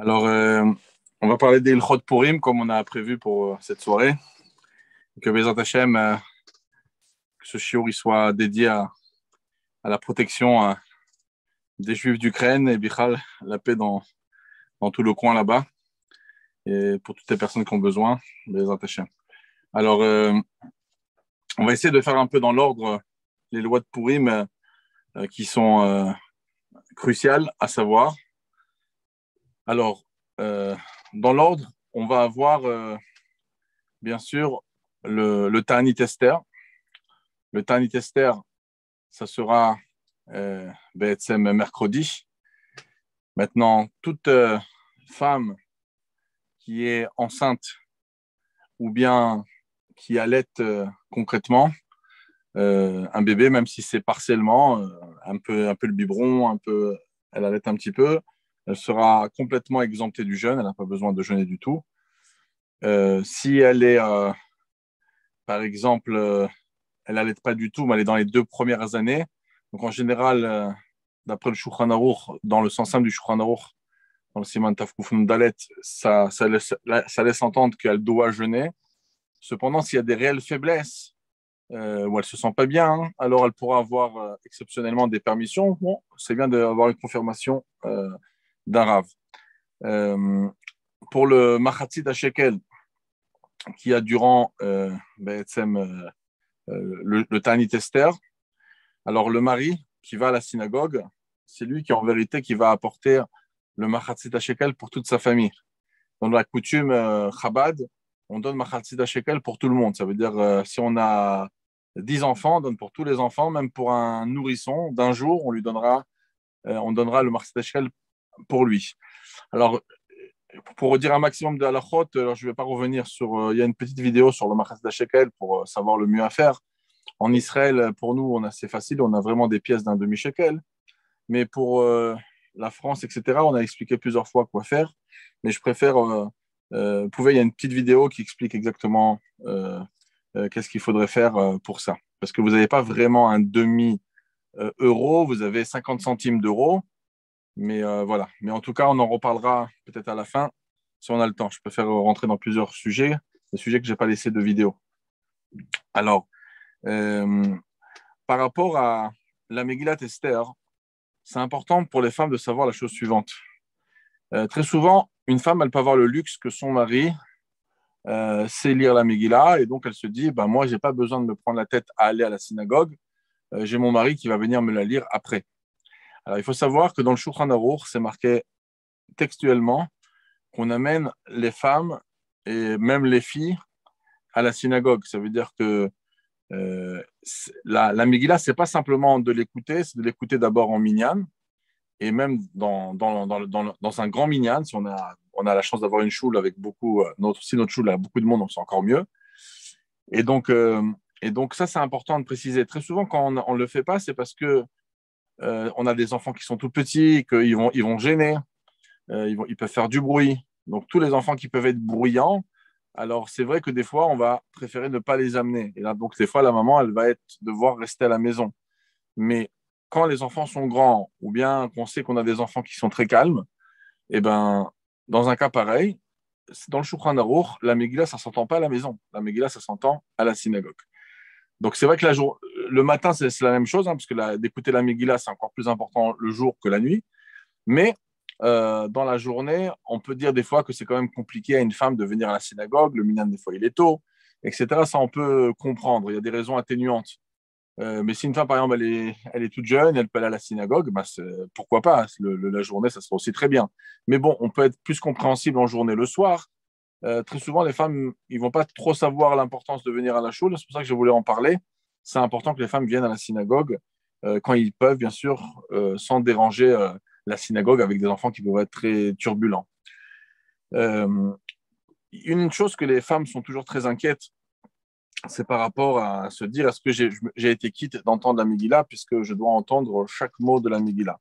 Alors, on va parler des Ilchot Purim comme on a prévu pour cette soirée. Que Bezat Hashem, que ce shiur il soit dédié à la protection des Juifs d'Ukraine et Bichal, la paix dans tout le coin là-bas et pour toutes les personnes qui ont besoin. Bezat Hashem. Alors, on va essayer de faire un peu dans l'ordre les lois de Purim qui sont cruciales à savoir. Alors, dans l'ordre, on va avoir bien sûr le Ta'anit Esther. Le Ta'anit Esther, ça sera mercredi. Maintenant, toute femme qui est enceinte ou bien qui allait concrètement un bébé, même si c'est partiellement, un peu le biberon, elle allait un petit peu, elle sera complètement exemptée du jeûne, elle n'a pas besoin de jeûner du tout. Si elle est, par exemple, elle n'allait pas du tout, mais elle est dans les 2 premières années. Donc en général, d'après le Shulchan Aruch, dans le sens simple du Shulchan Aruch, dans le Siman Taf Kuf Nun Dalet, ça laisse entendre qu'elle doit jeûner. Cependant, s'il y a des réelles faiblesses, où elle ne se sent pas bien, hein, alors elle pourra avoir exceptionnellement des permissions. Bon, c'est bien d'avoir une confirmation d'un Rav. Pour le Machatzit HaShekel, qui a durant le Ta'anit Esther, alors le mari qui va à la synagogue, c'est lui qui en vérité qui va apporter le Machatzit HaShekel pour toute sa famille. Dans la coutume Chabad, on donne Machatzit HaShekel pour tout le monde. Ça veut dire si on a 10 enfants, on donne pour tous les enfants, même pour un nourrisson d'un jour, on donnera le Machatzit HaShekel pour lui. Alors, pour redire un maximum de halachot, alors je ne vais pas revenir sur. Il y a une petite vidéo sur le Machatzit HaShekel pour savoir le mieux à faire. En Israël, pour nous, c'est facile, on a vraiment des pièces d'un demi-shekel. Mais pour la France, etc., on a expliqué plusieurs fois quoi faire. Mais je préfère. Il y a une petite vidéo qui explique exactement qu'est-ce qu'il faudrait faire pour ça. Parce que vous n'avez pas vraiment un demi-euro, vous avez 50 centimes d'euros. Mais voilà. Mais en tout cas, on en reparlera peut-être à la fin si on a le temps. Je préfère rentrer dans plusieurs sujets, des sujets que je n'ai pas laissé de vidéo. Alors, par rapport à la Megillat Esther, c'est important pour les femmes de savoir la chose suivante. Très souvent, une femme, elle peut avoir le luxe que son mari sait lire la Megillah et donc elle se dit, moi, je n'ai pas besoin de me prendre la tête à aller à la synagogue. J'ai mon mari qui va venir me la lire après. Alors, il faut savoir que dans le Shulchan Aruch, c'est marqué textuellement qu'on amène les femmes et même les filles à la synagogue. Ça veut dire que la Megillah, ce n'est pas simplement de l'écouter, c'est de l'écouter d'abord en minyan, et même dans un grand minyan, si on a la chance d'avoir une choule avec beaucoup, si notre choule a beaucoup de monde, donc c'est encore mieux. Et donc ça, c'est important de préciser. Très souvent, quand on ne le fait pas, c'est parce que on a des enfants qui sont tout petits, qu'ils vont gêner, ils peuvent faire du bruit. Donc, tous les enfants qui peuvent être bruyants, alors c'est vrai que des fois, on va préférer ne pas les amener. Et là, donc, des fois, la maman, elle va devoir rester à la maison. Mais quand les enfants sont grands, ou bien qu'on sait qu'on a des enfants qui sont très calmes, eh ben, dans un cas pareil, dans le Shulchan Aruch, la Megillah, ça ne s'entend pas à la maison. La Megillah, ça s'entend à la synagogue. Donc, c'est vrai que le matin, c'est la même chose, hein, parce que d'écouter la Megillah, c'est encore plus important le jour que la nuit. Mais dans la journée, on peut dire des fois que c'est quand même compliqué à une femme de venir à la synagogue. Le minyan, des fois, il est tôt, etc. Ça, on peut comprendre. Il y a des raisons atténuantes. Mais si une femme, par exemple, elle est toute jeune, elle peut aller à la synagogue, pourquoi pas? La journée, ça sera aussi très bien. Mais bon, on peut être plus compréhensible en journée. Le soir, très souvent, les femmes, ils vont pas trop savoir l'importance de venir à la shul. C'est pour ça que je voulais en parler. C'est important que les femmes viennent à la synagogue quand ils peuvent, bien sûr, sans déranger la synagogue avec des enfants qui peuvent être très turbulents. Une chose que les femmes sont toujours très inquiètes, c'est par rapport à se dire est-ce que j'ai été quitte d'entendre la Megillah puisque je dois entendre chaque mot de la Megillah.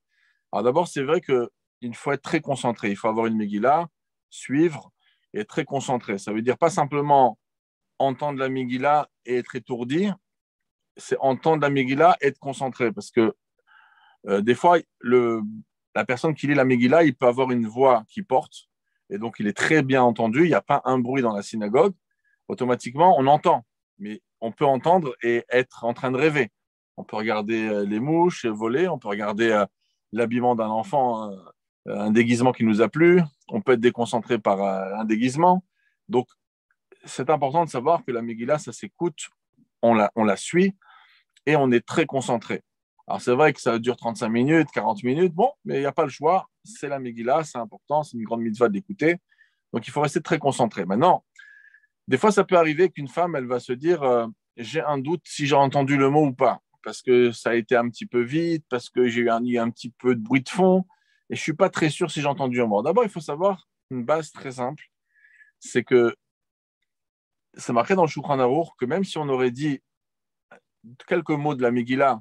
Alors d'abord, c'est vrai qu'il faut être très concentré. Il faut avoir une Megillah, suivre et être très concentré. Ça veut dire pas simplement entendre la Megillah et être étourdi, c'est entendre la Megillah et être concentré. Parce que des fois, la personne qui lit la Megillah, il peut avoir une voix qui porte, et donc il est très bien entendu, il n'y a pas un bruit dans la synagogue, automatiquement, on entend. Mais on peut entendre et être en train de rêver. On peut regarder les mouches voler, on peut regarder l'habillement d'un enfant, un déguisement qui nous a plu, on peut être déconcentré par un déguisement. Donc, c'est important de savoir que la Megillah, ça s'écoute, on la suit et on est très concentré. Alors, c'est vrai que ça dure 35 minutes, 40 minutes, bon, mais il n'y a pas le choix. C'est la Megillah, c'est important, c'est une grande mitzvah d'écouter. Donc, il faut rester très concentré. Maintenant, des fois, ça peut arriver qu'une femme, elle va se dire j'ai un doute si j'ai entendu le mot ou pas, parce que ça a été un petit peu vite, parce que j'ai eu un petit peu de bruit de fond, et je ne suis pas très sûr si j'ai entendu un mot. D'abord, il faut savoir une base très simple, c'est que c'est marqué dans le Shulchan Aruch que même si on aurait dit quelques mots de la Megillah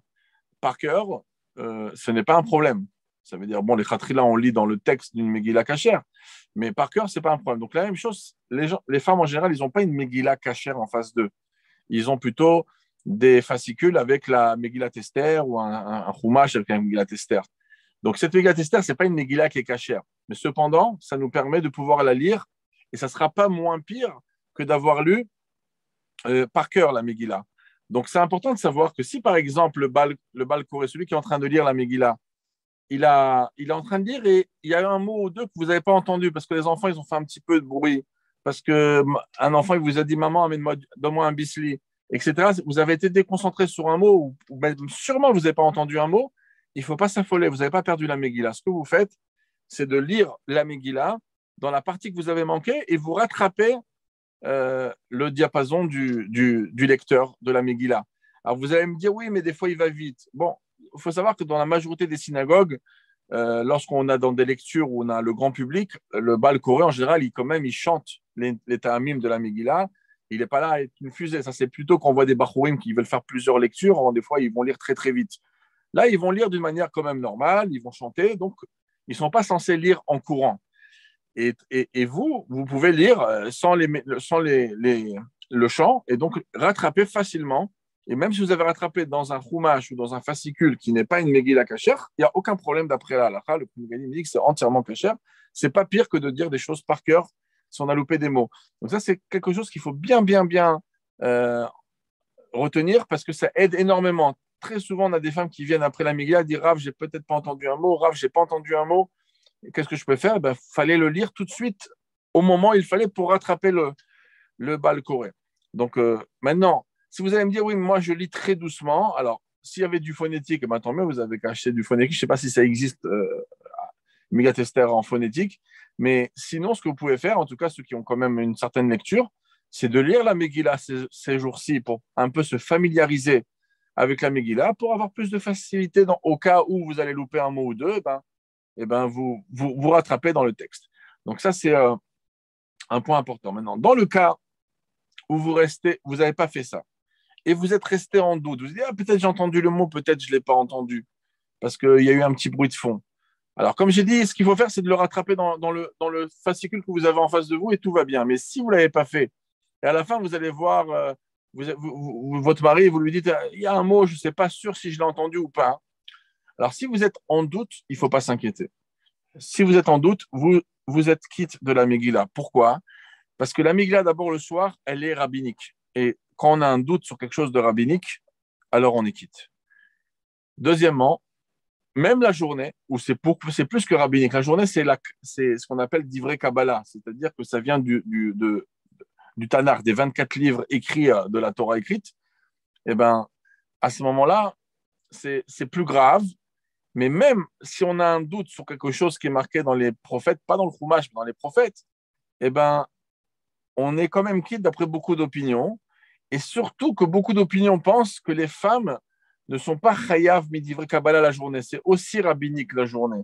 par cœur, ce n'est pas un problème. Ça veut dire, bon, les khatrila, on lit dans le texte d'une Megillah cachère, mais par cœur, ce n'est pas un problème. Donc, la même chose, les femmes en général, ils n'ont pas une Megillah cachère en face d'eux. Ils ont plutôt des fascicules avec la Megillat Esther ou un Chumash avec un Megillat Esther. Donc, cette Megillat Esther, ce n'est pas une Megillah qui est cachère. Mais cependant, ça nous permet de pouvoir la lire et ça ne sera pas moins pire que d'avoir lu par cœur la Megillah. Donc, c'est important de savoir que si, par exemple, le Bal Koré, celui qui est en train de lire la Megillah, il est en train de lire et il y a un mot ou deux que vous n'avez pas entendu parce que les enfants, ils ont fait un petit peu de bruit, parce qu'un enfant, il vous a dit, maman, donne-moi un bisli, etc. Vous avez été déconcentré sur un mot ou même sûrement vous n'avez pas entendu un mot, il ne faut pas s'affoler, vous n'avez pas perdu la Megillah. Ce que vous faites, c'est de lire la Megillah dans la partie que vous avez manquée et vous rattrapez le diapason du lecteur de la Megillah. Alors vous allez me dire, oui, mais des fois il va vite. Bon, il faut savoir que dans la majorité des synagogues, lorsqu'on a dans des lectures où on a le grand public, le Bal Koré en général, il chante les ta'amim de la Megillah. Il n'est pas là à être une fusée. Ça, c'est plutôt qu'on voit des Bachourim qui veulent faire plusieurs lectures. Alors, des fois, ils vont lire très, très vite. Là, ils vont lire d'une manière quand même normale. Ils vont chanter. Donc, ils ne sont pas censés lire en courant. Et vous pouvez lire sans le chant et donc rattraper facilement. Et même si vous avez rattrapé dans un chumash ou dans un fascicule qui n'est pas une Megillah kasher, il n'y a aucun problème d'après la halakha. Le Megalim dit que c'est entièrement kasher. C'est pas pire que de dire des choses par cœur si on a loupé des mots. Donc ça, c'est quelque chose qu'il faut bien retenir parce que ça aide énormément. Très souvent, on a des femmes qui viennent après la Megillah dire Rav, j'ai peut-être pas entendu un mot. Rav, j'ai pas entendu un mot. Qu'est-ce que je peux faire? Fallait le lire tout de suite au moment où il fallait pour rattraper le Bal Koré. Donc maintenant, si vous allez me dire, oui, moi je lis très doucement, alors s'il y avait du phonétique, tant mieux, vous avez qu'à acheter du phonétique. Je ne sais pas si ça existe, Megillat Esther en phonétique, mais sinon, ce que vous pouvez faire, en tout cas ceux qui ont quand même une certaine lecture, c'est de lire la Megillah ces jours-ci pour un peu se familiariser avec la Megillah, pour avoir plus de facilité au cas où vous allez louper un mot ou deux, vous rattrapez dans le texte. Donc ça, c'est un point important. Maintenant, dans le cas où vous n'avez pas fait ça, et vous êtes resté en doute, vous dites, peut-être j'ai entendu le mot, peut-être je ne l'ai pas entendu, parce qu'il y a eu un petit bruit de fond. Alors, comme j'ai dit, ce qu'il faut faire, c'est de le rattraper dans le fascicule que vous avez en face de vous, et tout va bien. Mais si vous ne l'avez pas fait, et à la fin, vous allez voir votre mari, vous lui dites, il y a un mot, je ne sais pas sûr si je l'ai entendu ou pas. Alors, si vous êtes en doute, il ne faut pas s'inquiéter. Si vous êtes en doute, vous êtes quitte de la Megillah. Pourquoi? Parce que la Megillah, d'abord, le soir, elle est rabbinique. Et quand on a un doute sur quelque chose de rabbinique, alors on est quitte. Deuxièmement, même la journée, où c'est plus que rabbinique, la journée, c'est ce qu'on appelle d'ivrei Kabbalah, c'est-à-dire que ça vient du Tanakh, des 24 livres écrits de la Torah écrite. Et à ce moment-là, c'est plus grave. Mais même si on a un doute sur quelque chose qui est marqué dans les prophètes, pas dans le Chumash, mais dans les prophètes, on est quand même quitte d'après beaucoup d'opinions. Et surtout que beaucoup d'opinions pensent que les femmes ne sont pas chayav midivrei Kabbalah la journée. C'est aussi rabbinique la journée.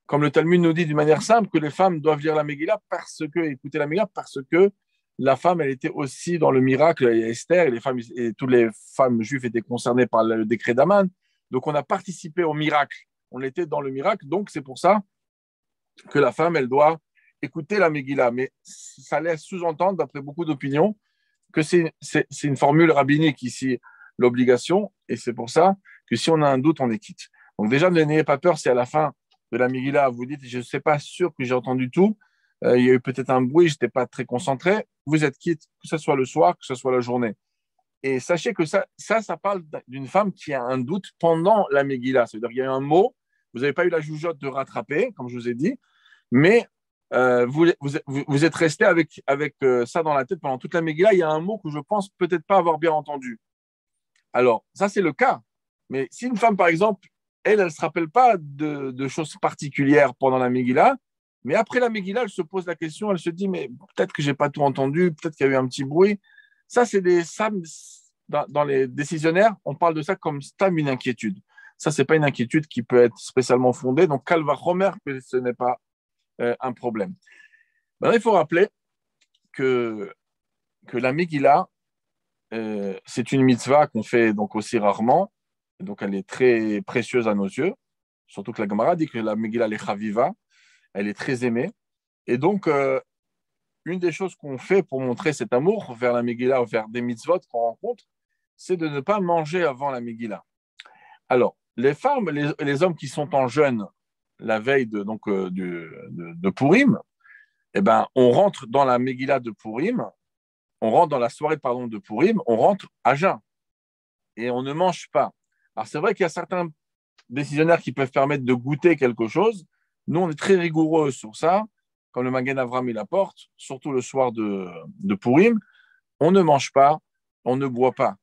Comme le Talmud nous dit d'une manière simple que les femmes doivent lire la Megillah écouter la Megillah parce que la femme, elle était aussi dans le miracle, Esther, et toutes les femmes juives étaient concernées par le décret d'Aman. Donc, on a participé au miracle. On était dans le miracle. Donc, c'est pour ça que la femme, elle doit écouter la Megillah. Mais ça laisse sous-entendre, d'après beaucoup d'opinions, que c'est une formule rabbinique ici, l'obligation. Et c'est pour ça que si on a un doute, on est quitte. Donc, déjà, n'ayez pas peur si à la fin de la Megillah, vous dites, je ne sais pas sûr que j'ai entendu tout. il y a eu peut-être un bruit, je n'étais pas très concentré. Vous êtes quitte, que ce soit le soir, que ce soit la journée. Et sachez que ça parle d'une femme qui a un doute pendant la Megillah. C'est-à-dire qu'il y a eu un mot, vous n'avez pas eu la joujotte de rattraper, comme je vous ai dit, mais vous êtes resté avec ça dans la tête pendant toute la Megillah. Il y a un mot que je pense peut-être pas avoir bien entendu. Alors, ça, c'est le cas. Mais si une femme, par exemple, elle ne se rappelle pas de choses particulières pendant la Megillah, mais après la Megillah, elle se pose la question, elle se dit, mais peut-être que j'ai pas tout entendu, peut-être qu'il y a eu un petit bruit. Ça, dans les décisionnaires, on parle de ça comme stam, une inquiétude. Ça, c'est pas une inquiétude qui peut être spécialement fondée. Donc, Calva Romer, que ce n'est pas un problème. Maintenant, il faut rappeler que la Megillah, c'est une mitzvah qu'on fait donc aussi rarement. Donc, elle est très précieuse à nos yeux. Surtout que la Gemara dit que la Megillah, elle est chaviva, elle est très aimée. Et donc, une des choses qu'on fait pour montrer cet amour vers la Megillah, vers des mitzvot qu'on rencontre, c'est de ne pas manger avant la Megillah. Alors, les femmes, les hommes qui sont en jeûne la veille de Purim, eh ben, on rentre dans la Megillah de Purim, on rentre dans la soirée de Purim, on rentre à jeun et on ne mange pas. Alors, c'est vrai qu'il y a certains décisionnaires qui peuvent permettre de goûter quelque chose. Nous, on est très rigoureux sur ça, comme le Magen Avram il apporte, surtout le soir de Purim. On ne mange pas, on ne boit pas.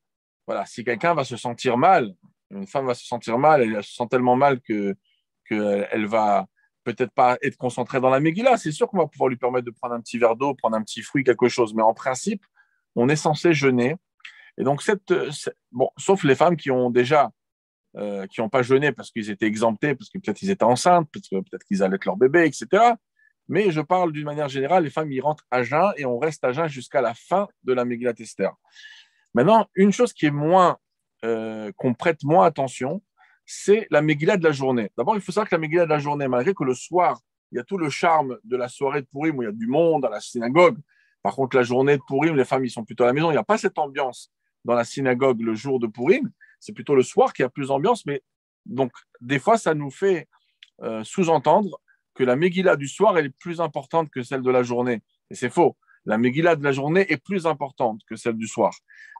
Voilà, si quelqu'un va se sentir mal, une femme va se sentir mal, elle se sent tellement mal qu'elle va peut-être pas être concentrée dans la Megillah. C'est sûr qu'on va pouvoir lui permettre de prendre un petit verre d'eau, prendre un petit fruit, quelque chose. Mais en principe, on est censé jeûner. Et donc, bon, sauf les femmes qui ont déjà qui n'ont pas jeûné parce qu'ils étaient exemptés, parce que peut-être ils étaient enceintes, parce que peut-être qu'ils allaitent leur bébé, etc. Mais je parle d'une manière générale, les femmes y rentrent à jeun et on reste à jeun jusqu'à la fin de la Megillat Esther. Maintenant, une chose qui est qu'on prête moins attention, c'est la Megillah de la journée. D'abord, il faut savoir que la Megillah de la journée, malgré que le soir, il y a tout le charme de la soirée de Purim où il y a du monde à la synagogue. Par contre, la journée de Purim, les femmes, ils sont plutôt à la maison. Il n'y a pas cette ambiance dans la synagogue le jour de Purim. C'est plutôt le soir qu'il y a plus d'ambiance. Mais donc, des fois, ça nous fait sous-entendre que la Megillah du soir, elle est plus importante que celle de la journée. Et c'est faux. La Megillah de la journée est plus importante que celle du soir.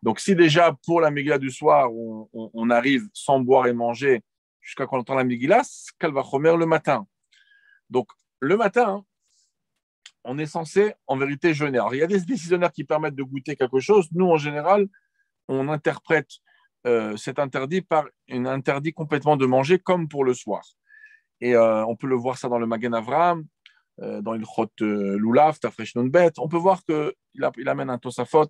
Donc, si déjà pour la Megillah du soir, on arrive sans boire et manger jusqu'à quand on entend la Megillah, qu'elle va remettre le matin. Donc, le matin, on est censé, en vérité, jeûner. Alors, il y a des décisionnaires qui permettent de goûter quelque chose. Nous, en général, on interprète cet interdit par un interdit complètement de manger, comme pour le soir. Et on peut le voir ça dans le Magen Avram, dans le Chot Lulav, Tafresh Nun Bet. On peut voir qu'il amène un Tosafot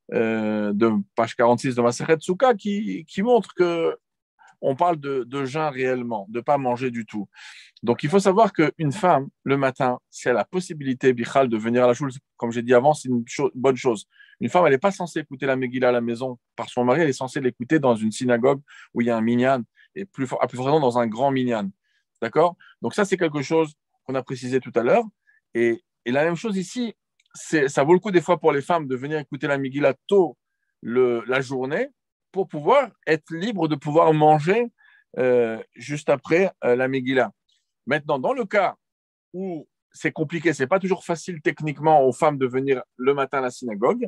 de page 46 de Masechet Souka qui montre que on parle de jeûne réellement, de ne pas manger du tout. Donc, il faut savoir qu'une femme, le matin, si elle a la possibilité, Bichal, de venir à la choule, comme j'ai dit avant, c'est une bonne chose. Une femme, elle n'est pas censée écouter la Megillah à la maison par son mari, elle est censée l'écouter dans une synagogue où il y a un minyan, et plus fortement dans un grand minyan. D'accord? Donc, ça, c'est quelque chose qu'on a précisé tout à l'heure. Et la même chose ici, ça vaut le coup des fois pour les femmes de venir écouter la Megillah tôt la journée pour pouvoir être libre de pouvoir manger juste après la Megillah. Maintenant, dans le cas où c'est compliqué, c'est pas toujours facile techniquement aux femmes de venir le matin à la synagogue.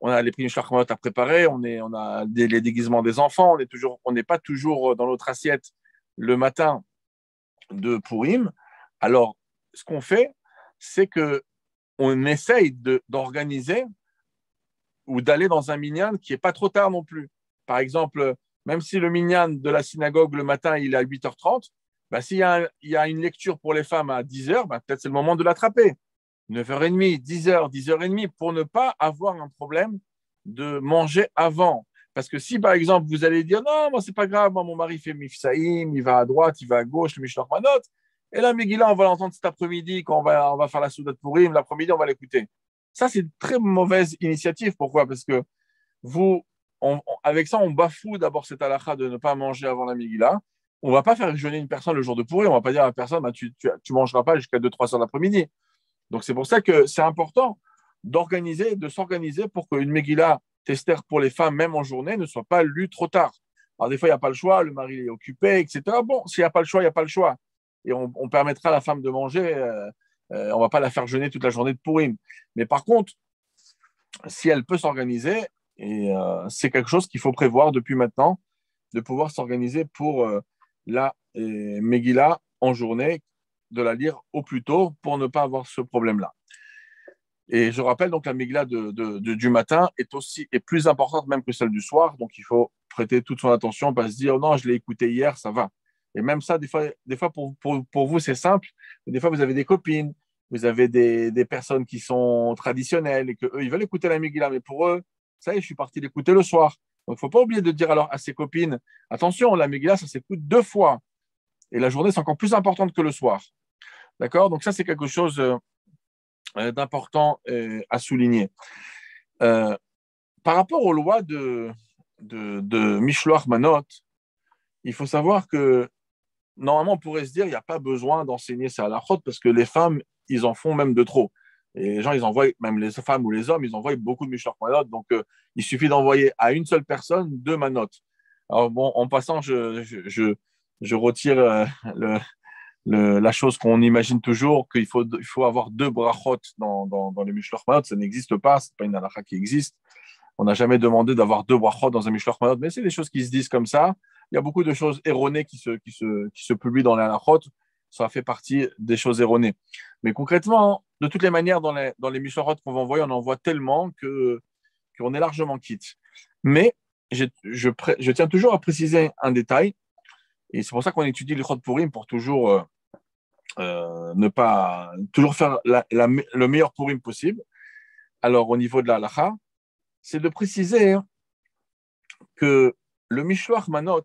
On a les primes Shlachmanot à préparer, on a les déguisements des enfants, on n'est pas toujours dans notre assiette le matin de Purim. Alors, ce qu'on fait, c'est que on essaye d'organiser ou d'aller dans un minyan qui est pas trop tard non plus. Par exemple, même si le minyan de la synagogue le matin il est à 8h30, bah, s'il y a une lecture pour les femmes à 10h, bah, peut-être c'est le moment de l'attraper. 9h30, 10h, 10h30, pour ne pas avoir un problème de manger avant. Parce que si, par exemple, vous allez dire, non, moi, c'est pas grave, moi, mon mari fait Mifsaïm, il va à droite, il va à gauche, le Mishnah Manot, et la Megillah, on va l'entendre cet après-midi, quand on va faire la Soudat Purim, l'après-midi, on va l'écouter. Ça, c'est une très mauvaise initiative. Pourquoi? Parce que avec ça, on bafoue d'abord cette halakha de ne pas manger avant la Megillah. On ne va pas faire jeûner une personne le jour de Purim. On ne va pas dire à la personne, bah, tu mangeras pas jusqu'à 2-3 heures l'après-midi. Donc, c'est pour ça que c'est important de s'organiser pour qu'une Megillah Tester pour les femmes, même en journée, ne soit pas lue trop tard. Alors, des fois, il n'y a pas le choix, le mari est occupé, etc. Bon, s'il n'y a pas le choix, il n'y a pas le choix. Et on permettra à la femme de manger on ne va pas la faire jeûner toute la journée de Purim. Mais par contre, si elle peut s'organiser, et c'est quelque chose qu'il faut prévoir depuis maintenant, de pouvoir s'organiser pour la Megillah en journée, de la lire au plus tôt pour ne pas avoir ce problème-là. Et je rappelle donc la Megillah du matin est plus importante même que celle du soir, donc il faut prêter toute son attention, pas se dire non, je l'ai écouté hier, ça va. Et même ça, des fois pour vous, c'est simple, mais des fois vous avez des copines, vous avez des personnes qui sont traditionnelles et qu'eux, ils veulent écouter la Megillah, mais pour eux, ça y est, je suis parti l'écouter le soir. Donc il ne faut pas oublier de dire alors à ses copines, attention, la Megillah, ça s'écoute 2 fois. Et la journée, c'est encore plus importante que le soir. D'accord? Donc ça, c'est quelque chose d'important à souligner. Par rapport aux lois de Mishloach Manot, il faut savoir que normalement, on pourrait se dire qu'il n'y a pas besoin d'enseigner ça à la halachot parce que les femmes, ils en font même de trop. Et les gens, ils envoient, même les femmes ou les hommes, ils envoient beaucoup de Mishloach Manot. Donc, il suffit d'envoyer à une seule personne 2 manotes. Alors, bon, en passant, je retire la chose qu'on imagine toujours, qu'il faut avoir 2 brachot dans les Mishloach Manot. Ça n'existe pas, ce n'est pas une halakha qui existe. On n'a jamais demandé d'avoir 2 brachot dans un Mishloach Manot, mais c'est des choses qui se disent comme ça. Il y a beaucoup de choses erronées qui se publient dans les halachot. Ça fait partie des choses erronées. Mais concrètement, de toutes les manières, dans les Mishloachot qu'on va envoyer, on en voit tellement qu'on est largement quitte. Mais je tiens toujours à préciser un détail, et c'est pour ça qu'on étudie l'Ichot Purim pour toujours ne pas toujours faire le meilleur Purim possible. Alors, au niveau de la halacha, c'est de préciser que le Mishloach Manot,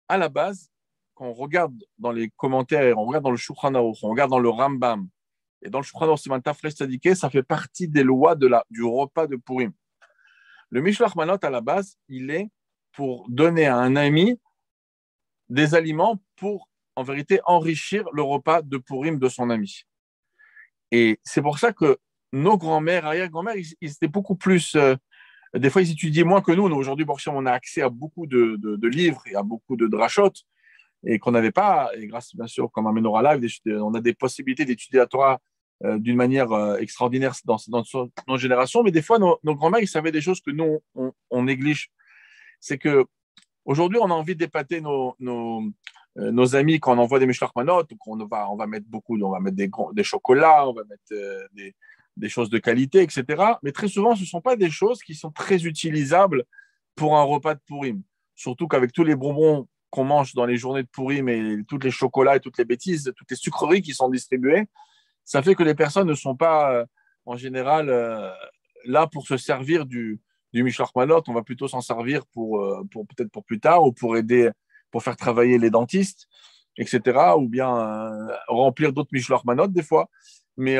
à la base, quand on regarde dans les commentaires, on regarde dans le Shulchan Aruch, on regarde dans le Rambam, et dans le Shulchan Aruch Siman Tafresh Tzadikeh, ça fait partie des lois du repas de Purim. Le Mishloach Manot, à la base, il est pour donner à un ami des aliments pour, en vérité, enrichir le repas de Purim de son ami. Et c'est pour ça que nos grands-mères, arrière-grands-mères, ils étaient beaucoup plus... des fois, ils étudiaient moins que nous. Aujourd'hui, on a accès à beaucoup de livres et à beaucoup de drachot et qu'on n'avait pas. Et grâce, bien sûr, comme un Menorah Live, on a des possibilités d'étudier la Torah d'une manière extraordinaire dans nos générations. Mais des fois, nos grands-mères, ils savaient des choses que nous, on néglige. C'est que aujourd'hui, on a envie d'épater nos amis quand on envoie des Mishloach Manot. Donc, on va mettre on va mettre des chocolats, on va mettre des choses de qualité, etc. Mais très souvent, ce ne sont pas des choses qui sont très utilisables pour un repas de Purim. Surtout qu'avec tous les bonbons qu'on mange dans les journées de Purim et tous les chocolats et toutes les bêtises, toutes les sucreries qui sont distribuées, ça fait que les personnes ne sont pas, en général, là pour se servir du Mishloach Manot. On va plutôt s'en servir peut-être pour plus tard ou pour aider, pour faire travailler les dentistes, etc. Ou bien remplir d'autres Mishloach Manot des fois. Mais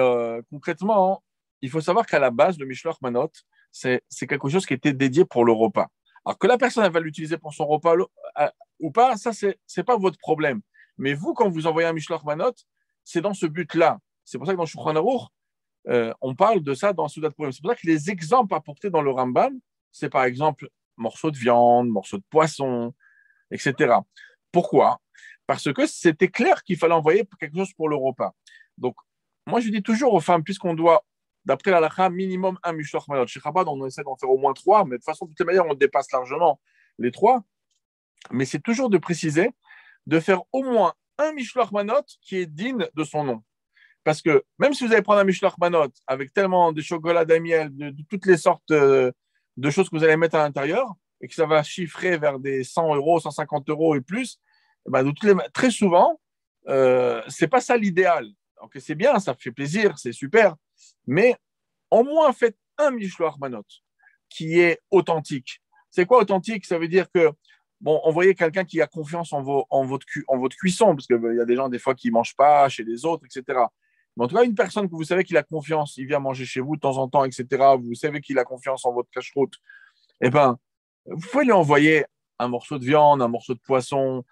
concrètement, il faut savoir qu'à la base, le Mishloach Manot, c'est quelque chose qui était dédié pour le repas. Alors que la personne elle va l'utiliser pour son repas ou pas, ça, c'est pas votre problème. Mais vous, quand vous envoyez un Mishloach Manot, c'est dans ce but-là. C'est pour ça que dans Shulchan Aruch, on parle de ça dans Soudat Purim. C'est pour ça que les exemples apportés dans le Rambam, c'est par exemple morceaux de viande, morceaux de poisson, etc. Pourquoi? Parce que c'était clair qu'il fallait envoyer quelque chose pour le repas. Donc, moi, je dis toujours aux femmes, puisqu'on doit, d'après la halakha, minimum un Mishloach Manot. Chez Chabad, on essaie d'en faire au moins 3, mais de toute façon, de toutes les manières, on dépasse largement les 3. Mais c'est toujours de préciser, de faire au moins un Mishloach Manot qui est digne de son nom. Parce que même si vous allez prendre un Mishloach Manot avec tellement de chocolat, de miel, de toutes les sortes de choses que vous allez mettre à l'intérieur, et que ça va chiffrer vers des 100 euros, 150 euros et plus, et ben très souvent, c'est pas ça l'idéal. Donc c'est bien, ça fait plaisir, c'est super, mais au moins faites un Mishloach Manot qui est authentique. C'est quoi authentique? Ça veut dire que, bon, envoyez quelqu'un qui a confiance en votre cuisson, parce qu'il y a des gens des fois qui ne mangent pas chez les autres, etc. Mais en tout cas, une personne que vous savez qu'il a confiance, il vient manger chez vous de temps en temps, etc. Vous savez qu'il a confiance en votre cache-route, eh ben, vous pouvez lui envoyer un morceau de viande, un morceau de poisson,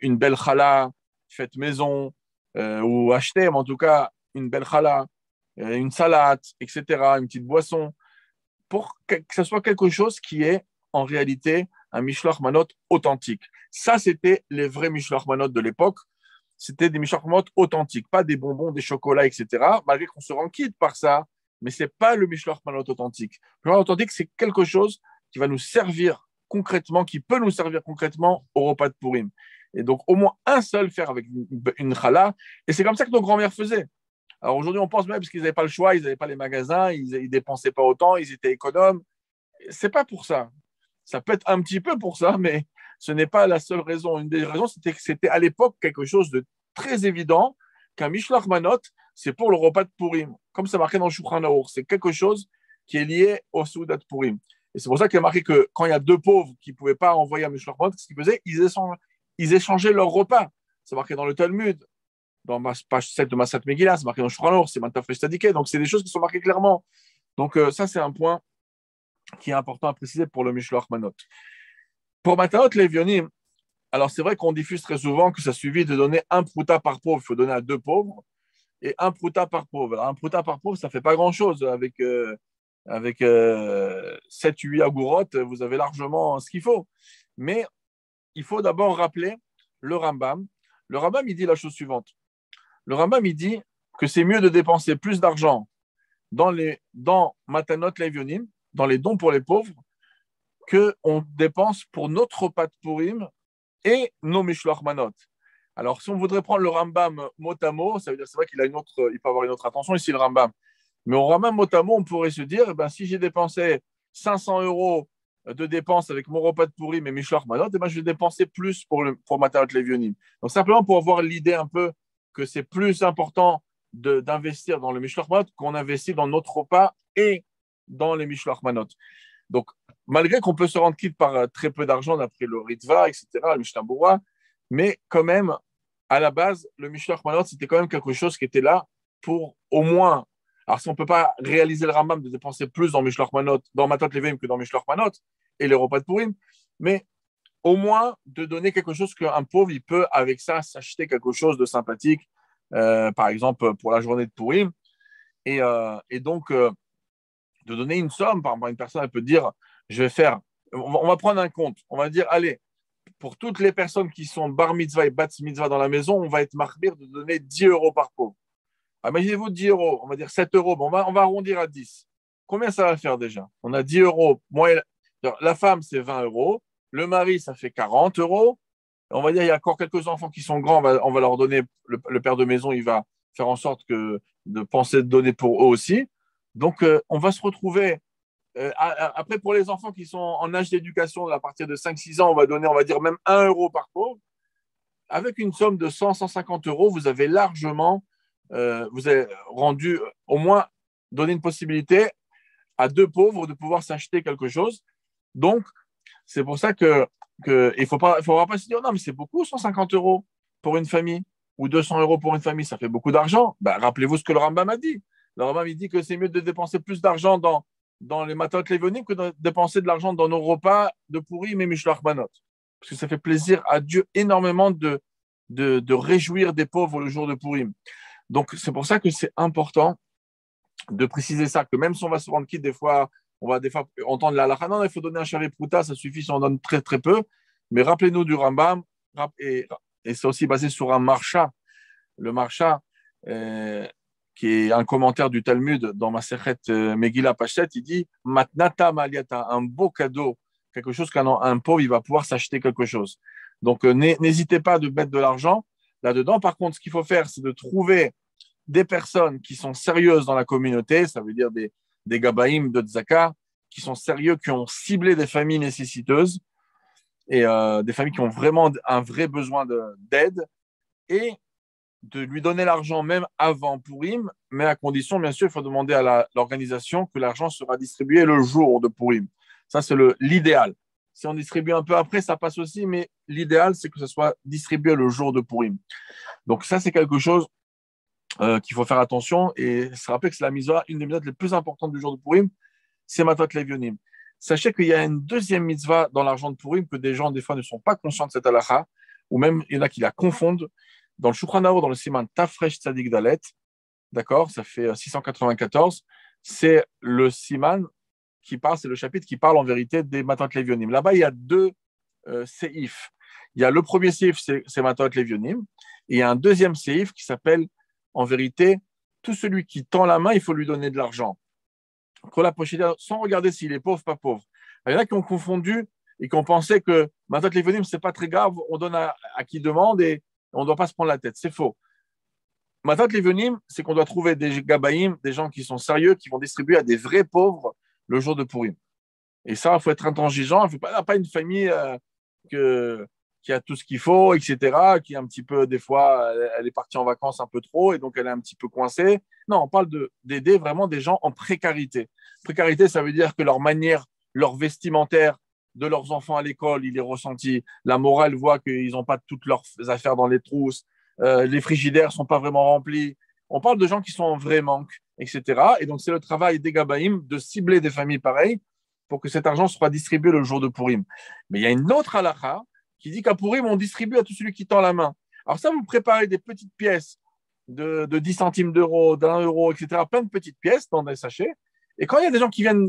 une belle challah faite maison, ou acheter, mais en tout cas, une belle challah, une salade, etc., une petite boisson, pour que ce soit quelque chose qui est en réalité un Mishloach Manot authentique. Ça, c'était les vrais Mishloach Manot de l'époque. c'était des mishloach authentiques, pas des bonbons, des chocolats, etc. Malgré qu'on se rend quitte par ça, mais ce n'est pas le mishloach manot authentique. Le mishloach authentique, c'est quelque chose qui va nous servir concrètement, qui peut nous servir concrètement au repas de Purim. Et donc, au moins un seul faire avec une challah. Et c'est comme ça que nos grands-mères faisaient. Alors aujourd'hui, on pense même parce qu'ils n'avaient pas le choix, ils n'avaient pas les magasins, ils ne dépensaient pas autant, ils étaient économes. C'est pas pour ça. Ça peut être un petit peu pour ça, mais ce n'est pas la seule raison. Une des raisons, c'était que c'était à l'époque quelque chose de très évident qu'un Mishloach Manot, c'est pour le repas de Purim. Comme c'est marqué dans le Shulchan Aruch, c'est quelque chose qui est lié au Soudat de Purim. Et c'est pour ça qu'il y a marqué que quand il y a deux pauvres qui ne pouvaient pas envoyer un Mishloach Manot, ce qu'ils faisaient, ils échangeaient leur repas. C'est marqué dans le Talmud, dans ma page 7 de Masat Megillah, c'est marqué dans le Shulchan Aruch, c'est Mantafresh Tadike. Donc, c'est des choses qui sont marquées clairement. Donc, ça, c'est un point qui est important à préciser pour le Mishloach Manot. Pour Matanot Levionim, alors c'est vrai qu'on diffuse très souvent que ça suffit de donner un prouta par pauvre, il faut donner à deux pauvres, et un prouta par pauvre. Alors, un prouta par pauvre, ça ne fait pas grand-chose. Avec 7-8 agourottes, vous avez largement ce qu'il faut. Mais il faut d'abord rappeler le Rambam. Le Rambam, il dit la chose suivante. Le Rambam, il dit que c'est mieux de dépenser plus d'argent dans Matanot Levionim, dans les dons pour les pauvres, qu'on dépense pour notre repas de Purim et nos Mishloach Manot. Alors, si on voudrait prendre le Rambam mot à mot, ça veut dire c'est vrai il peut avoir une autre attention ici, le Rambam. Mais au Rambam mot à mot, on pourrait se dire, eh ben, si j'ai dépensé 500 € de dépenses avec mon repas de Purim et Mishloach Manot, eh ben, je vais dépenser plus pour Matanot Levionim. Donc, simplement pour avoir l'idée un peu que c'est plus important d'investir dans le Mishloach Manot qu'on investit dans notre repas et dans les Mishloach Manot. Donc, malgré qu'on peut se rendre quitte par très peu d'argent d'après le Ritva, etc., le Mishnah Berurah, mais quand même, à la base, le Mishloach Manot, c'était quand même quelque chose qui était là pour au moins. Alors, si on ne peut pas réaliser le Rambam de dépenser plus dans Mishloach Manot, dans Matanot Levionim que dans Mishloach Manot et les repas de Purim, mais au moins de donner quelque chose qu'un pauvre, il peut avec ça s'acheter quelque chose de sympathique, par exemple pour la journée de Purim. Et donc, de donner une somme, par exemple, une personne, elle peut dire, on va prendre un compte, on va dire, allez, pour toutes les personnes qui sont bar mitzvah et bat mitzvah dans la maison, on va être marmire de donner 10 € par pauvre. Imaginez-vous 10 €, on va dire 7 €, bon, on va arrondir à 10. Combien ça va faire déjà? On a 10 €, la femme c'est 20 €, le mari ça fait 40 €, on va dire il y a encore quelques enfants qui sont grands, on va leur donner, le père de maison il va faire en sorte de penser de donner pour eux aussi. Donc on va se retrouver, après pour les enfants qui sont en âge d'éducation à partir de 5-6 ans, on va donner, on va dire même 1 € par pauvre. Avec une somme de 100-150 €, vous avez largement, vous avez rendu, au moins donné une possibilité à deux pauvres de pouvoir s'acheter quelque chose. Donc, c'est pour ça il faudra pas se dire, non, mais c'est beaucoup, 150 € pour une famille, ou 200 € pour une famille, ça fait beaucoup d'argent. Ben, rappelez-vous ce que le Rambam a dit. Le Rambam, il dit que c'est mieux de dépenser plus d'argent dans les Matanot Levionim que de dépenser de l'argent dans nos repas de Purim et Mishloach Manot. Parce que ça fait plaisir à Dieu énormément de réjouir des pauvres le jour de Purim. Donc, c'est pour ça que c'est important de préciser ça, que même si on va se rendre quitte, des fois, on va des fois entendre la halakha, non, il faut donner un chavé prouta, ça suffit si on donne très, très peu. Mais rappelez-nous du Rambam, et c'est aussi basé sur un marcha. Le marcha, qui est un commentaire du Talmud dans Masechet Megillah Pashtet, il dit Matnata Maliata, un beau cadeau, quelque chose qu'un pauvre, il va pouvoir s'acheter quelque chose. Donc, n'hésitez pas de mettre de l'argent là-dedans. Par contre, ce qu'il faut faire, c'est de trouver des personnes qui sont sérieuses dans la communauté, ça veut dire des gabaïm de tzaka, qui sont sérieux, qui ont ciblé des familles nécessiteuses et des familles qui ont vraiment un vrai besoin d'aide, et de lui donner l'argent même avant Purim, mais à condition, bien sûr, il faut demander à l'organisation que l'argent sera distribué le jour de Purim. Ça, c'est l'idéal. Si on distribue un peu après, ça passe aussi, mais l'idéal, c'est que ce soit distribué le jour de Purim. Donc ça, c'est quelque chose qu'il faut faire attention, et se rappeler que c'est une des mitzvahs les plus importantes du jour de Purim, c'est Matanot Levionim. Sachez qu'il y a une deuxième mitzvah dans l'argent de Purim que des gens, des fois, ne sont pas conscients de cette halakha, ou même il y en a qui la confondent. Dans le Shulchan Aruch, dans le siman Tafresh Tzadik Dalet, d'accord, ça fait 694, c'est le siman qui parle, c'est le chapitre qui parle en vérité des Matanot Levionim. Là-bas, il y a deux séifs. Il y a le premier séif, c'est Matanot Levionim, Et il y a un deuxième séif qui s'appelle, en vérité, tout celui qui tend la main, il faut lui donner de l'argent. Sans regarder s'il est pauvre, pas pauvre. Il y en a qui ont confondu et qui ont pensé que Matot Levonim, ce n'est pas très grave, on donne à qui demande et on ne doit pas se prendre la tête. C'est faux. Matot Levonim, c'est qu'on doit trouver des gabaïm, des gens qui sont sérieux, qui vont distribuer à des vrais pauvres le jour de Purim. Et ça, il faut être intransigeant. Il ne faut pas une famille qui a tout ce qu'il faut, etc., qui est un petit peu, des fois, elle est partie en vacances un peu trop et donc elle est un petit peu coincée. Non, on parle d'aider vraiment des gens en précarité. Précarité, ça veut dire que leur manière, leur vestimentaire de leurs enfants à l'école, il est ressenti. La morale voit qu'ils n'ont pas toutes leurs affaires dans les trousses. Les frigidaires ne sont pas vraiment remplis. On parle de gens qui sont en vrai manque, etc. Et donc, c'est le travail des Gabaïm de cibler des familles pareilles pour que cet argent soit distribué le jour de Purim. Mais il y a une autre halakha qui dit qu'à Purim, on distribue à tout celui qui tend la main. Alors ça, vous préparez des petites pièces de 10 centimes d'euros, d'1 euro, etc., plein de petites pièces dans des sachets. Et quand il y a des gens qui viennent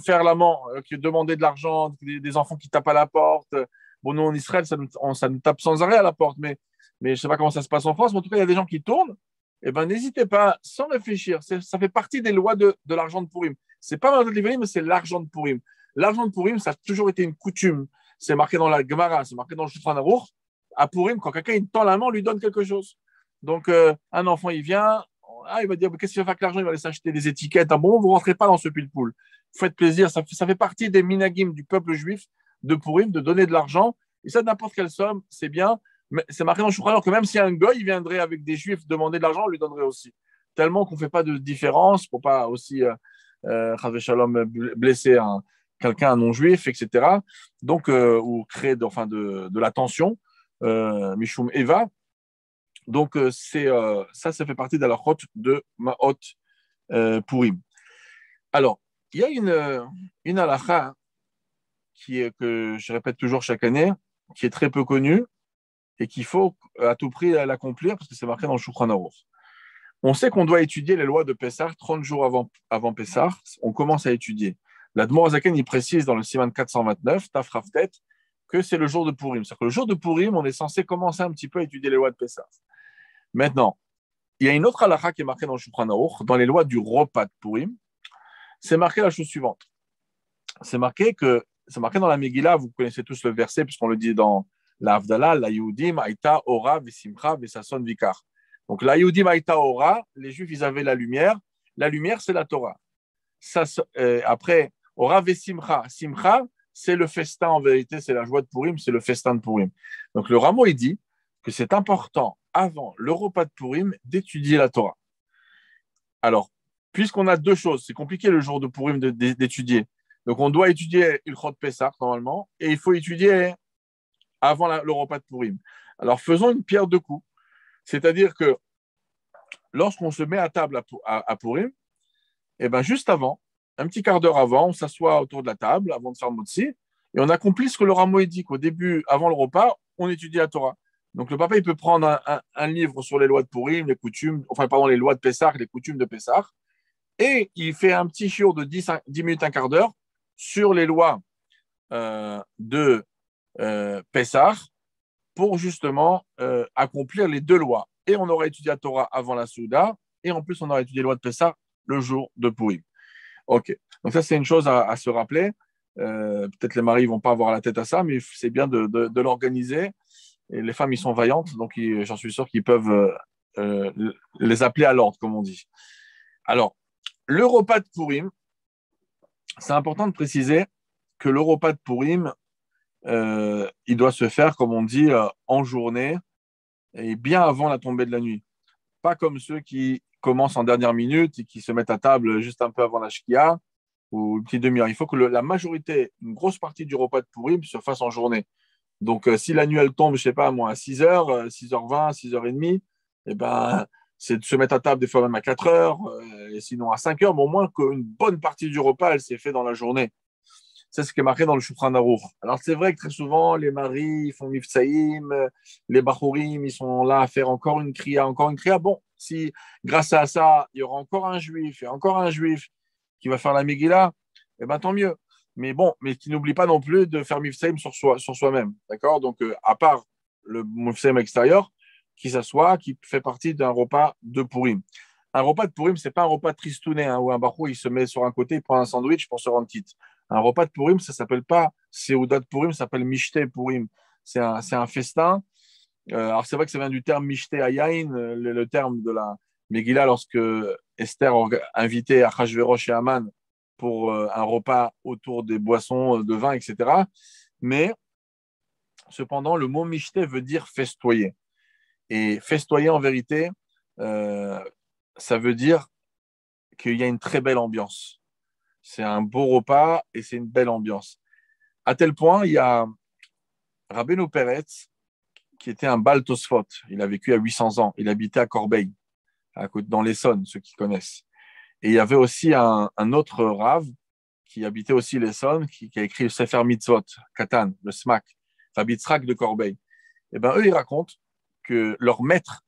faire l'amant, qui demander de l'argent, des enfants qui tapent à la porte, bon, nous, en Israël, ça nous tape sans arrêt à la porte, mais je ne sais pas comment ça se passe en France, mais en tout cas, il y a des gens qui tournent, eh ben, n'hésitez pas, sans réfléchir, ça fait partie des lois de l'argent de Purim. Ce n'est pas Matot Levonim, mais c'est l'argent de Purim. L'argent de Purim, ça a toujours été une coutume. C'est marqué dans la Gemara, c'est marqué dans le Shulchan Aruch. À Purim, quand quelqu'un il tend la main, on lui donne quelque chose. Donc, un enfant, il vient, il va dire, qu'est-ce qu'il va faire avec l'argent? Il va aller s'acheter des étiquettes. Ah bon, vous ne rentrez pas dans ce pile-poule. Faites plaisir, ça fait partie des minagim du peuple juif de Purim, de donner de l'argent. Et ça, n'importe quelle somme, c'est bien. Mais c'est marqué dans le Shulchan Aruch que même si un goy, il viendrait avec des juifs demander de l'argent, on lui donnerait aussi. Tellement qu'on ne fait pas de différence pour pas aussi, Shalom, blesser quelqu'un, un non-juif, etc. Donc, ou créer de la tension, Mishum Eva. Donc, ça fait partie de la chôte de Maot Purim. Alors, il y a une halakha que je répète toujours chaque année, qui est très peu connue et qu'il faut à tout prix l'accomplir parce que c'est marqué dans le Shulchan Aruch. On sait qu'on doit étudier les lois de Pessah 30 jours avant Pessah. On commence à étudier. L'Admor Azaken, il précise dans le Siman 429, Tafraftet, que c'est le jour de Purim. C'est-à-dire que le jour de Purim, on est censé commencer un petit peu à étudier les lois de Pessah. Maintenant, il y a une autre halakha qui est marquée dans le Shulchan Aruch, dans les lois du repas de Purim. C'est marqué la chose suivante. C'est marqué dans la Megillah, vous connaissez tous le verset, puisqu'on le dit dans la Havdalah, la Yehudim, Aïta, Ora, Vesimcha, Vesasson, Vikar. Donc, la Yehudim, Aïta, Ora, les Juifs, ils avaient la lumière. La lumière, c'est la Torah. Après, Ora, Vesimcha. Simcha, c'est le festin en vérité, c'est la joie de Purim, c'est le festin de Purim. Donc, le Rameau, il dit que c'est important, avant le repas de Purim, d'étudier la Torah. Alors, puisqu'on a deux choses, c'est compliqué le jour de Purim d'étudier. Donc, on doit étudier Ilchot Pessah, normalement, et il faut étudier avant le repas de Purim. Alors, faisons une pierre deux coups. C'est-à-dire que lorsqu'on se met à table à Purim, et ben juste avant, un petit quart d'heure avant, on s'assoit autour de la table avant de faire Motzi, et on accomplit ce que le Rameau dit qu'au début, avant le repas, on étudie la Torah. Donc, le papa, il peut prendre un livre sur les lois de Purim, les coutumes, les lois de Pessah, les coutumes de Pessah, et il fait un petit shiur de 10 minutes, un quart d'heure sur les lois de Pessah pour justement accomplir les deux lois. Et on aura étudié la Torah avant la Souda, et en plus, on aura étudié les lois de Pessah le jour de Purim. OK. Donc, ça, c'est une chose à se rappeler. Peut-être les maris ne vont pas avoir la tête à ça, mais c'est bien de l'organiser. Et les femmes, ils sont vaillantes, donc j'en suis sûr qu'ils peuvent les appeler à l'ordre, comme on dit. Alors, le repas de Purim, c'est important de préciser que le repas de Purim, il doit se faire, comme on dit, en journée et bien avant la tombée de la nuit. Pas comme ceux qui commencent en dernière minute et qui se mettent à table juste un peu avant la shkia ou une petite demi-heure. Il faut que la majorité, une grosse partie du repas de Purim se fasse en journée. Donc, si la nuit, elle tombe, je ne sais pas, moi, à 6h, 6h20, 6h30, eh ben, c'est de se mettre à table des fois même à 4h, et sinon à 5h, mais au moins qu'une bonne partie du repas, elle s'est faite dans la journée. C'est ce qui est marqué dans le Shulchan Aruch. Alors, c'est vrai que très souvent, les maris ils font mifsaïm, les bachurim, ils sont là à faire encore une kriya, encore une kriya. Bon, si grâce à ça, il y aura encore un juif et encore un juif qui va faire la Megillah, eh ben, tant mieux. Mais bon, mais qui n'oublie pas non plus de faire mifsaïm sur soi-même. D'accord? Donc, à part le mifsaïm extérieur, qui s'assoit, qui fait partie d'un repas de Purim. Un repas de Purim, ce n'est pas un repas tristouné, hein, où un barou il se met sur un côté, il prend un sandwich pour se rendre quitte. Un repas de Purim, ça ne s'appelle pas Seudat de Purim, ça s'appelle Mishte Purim. C'est un festin. Alors, c'est vrai que ça vient du terme Mishte Hayayin, le terme de la Megillah, lorsque Esther invitait Achashverosh et Haman pour un repas autour des boissons, de vin, etc. Mais, cependant, le mot Mishte veut dire festoyer. Et festoyer, en vérité, euh, ça veut dire qu'il y a une très belle ambiance. C'est un beau repas et c'est une belle ambiance. À tel point, il y a Rabbeinu Peretz, qui était un Baal Tosfot. Il a vécu à 800 ans. Il habitait à Corbeil, dans l'Essonne, ceux qui connaissent. Et il y avait aussi un autre Rav qui habitait aussi l'Essonne, qui a écrit le Sefer Mitzvot, Katan, le SMAC, Rabbi Tzrak de Corbeil. Et ben eux, ils racontent que leur maître,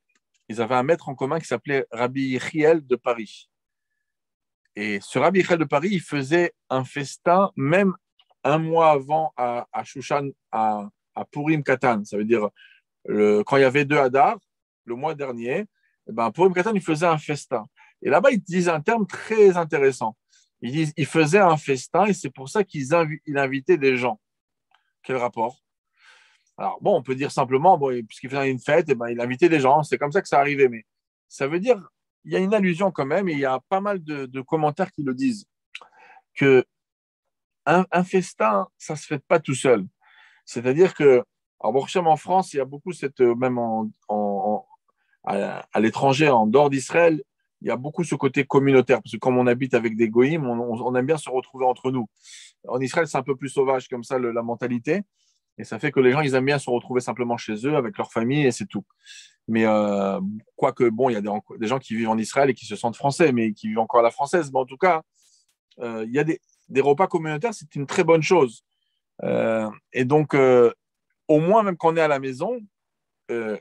ils avaient un maître en commun qui s'appelait Rabbi Yechiel de Paris. Et ce Rabbi Yechiel de Paris, il faisait un festin même un mois avant à Shushan, à Purim Katan. Ça veut dire quand il y avait 2 Hadar, le mois dernier, eh ben, Purim Katan, il faisait un festin. Et là-bas, ils disent un terme très intéressant. Ils disent il faisait un festin et c'est pour ça qu'il invitait des gens. Quel rapport? Alors, bon, on peut dire simplement, bon, puisqu'il faisait une fête, eh ben, il invitait des gens. C'est comme ça que ça arrivait. Mais ça veut dire, il y a une allusion quand même, et il y a pas mal de commentaires qui le disent, que un festin, ça ne se fait pas tout seul. C'est-à-dire que, alors, bon, en France, il y a beaucoup cette, même à l'étranger, en dehors d'Israël, il y a beaucoup ce côté communautaire, parce que comme on habite avec des goïms, on aime bien se retrouver entre nous. En Israël, c'est un peu plus sauvage comme ça, la mentalité, et ça fait que les gens, ils aiment bien se retrouver simplement chez eux, avec leur famille, et c'est tout. Mais quoique, bon, il y a des gens qui vivent en Israël et qui se sentent français, mais qui vivent encore à la française. Mais en tout cas, il y a des repas communautaires, c'est une très bonne chose. Et donc, au moins, même quand on est à la maison,